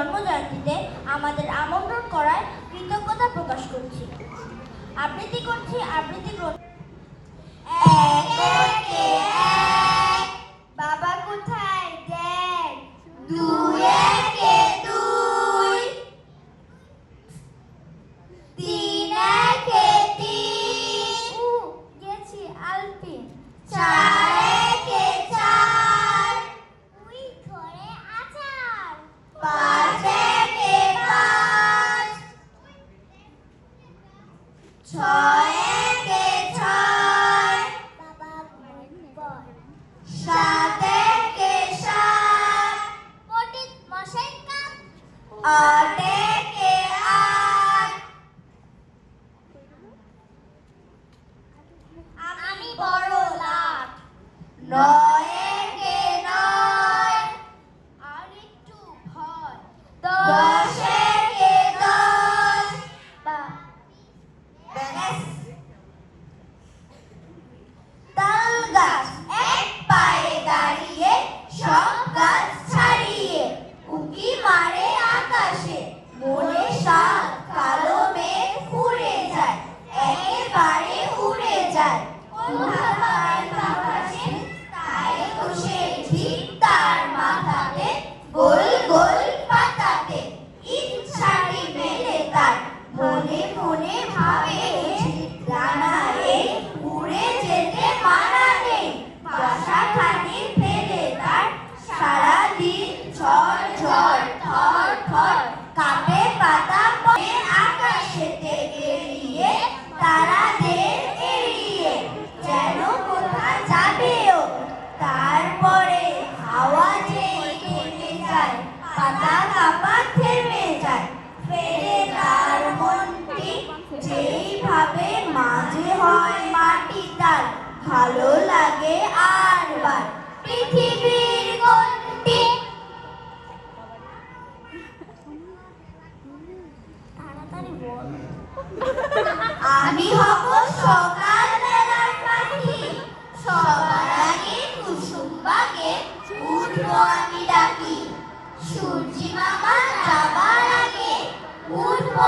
জন্মজয়ন্তীতে আমাদের আমন্ত্রণ করায় কৃতজ্ঞতা প্রকাশ করছি। আবৃত্তি করছি আবৃত্তি বাবা কোথায় দেখ, দুই একে দুই, তিন একে তিন, গেছি আলপিন, চার একে চার, দুই ধরে আচার, পাঁচ একে পাঁচ, ছয় একে ছয়, সাত একে সাত, পণ্ডিত মশাই কাপ, আট একে আট, আমি বড় লাট, নয় একে নয়, আর একটু ভয়, দশ একে দশ, তাল গাছ এক পায়ে দাঁড়িয়ে সব গাছ ছাড়িয়ে উকি মারে আকাশে, মনে সাত কালো মেঘ উড়ে যায়, একেবারে উড়ে যায় কোথায় আকাশে, তাই তো সে ঠিক তার মাথাতে গোল গোল পাতাতে ইচ্ছাটি মেলে তার, মনে মনে ভাবে ডানারে উড়ে যেতে মানা নেই, বাসাখানি ফেলে তার সারাদিন ঝড় ঝড় থর থর কাঁপে পাতা পড়ে আকাশেতে এড়িয়ে তারাদের এড়িয়ে যেন কোথা যাবেও, তারপরে হাওয়া যেই থেমে যায় পাতা কাঁপা থেমে যায়, ফেরে তার মনটি যেইভাবে মাঝে হয় মাটি তার, ভালো লাগে আর বার পৃথিবীর কোনটি, তাড়াতাড়ি বল, আমি হব সকাল বেলার পাখি, সবার আগে কুসুম বাগে উঠবো আমি ডাকি, সূর্যি মামা যাবার আগে উঠবো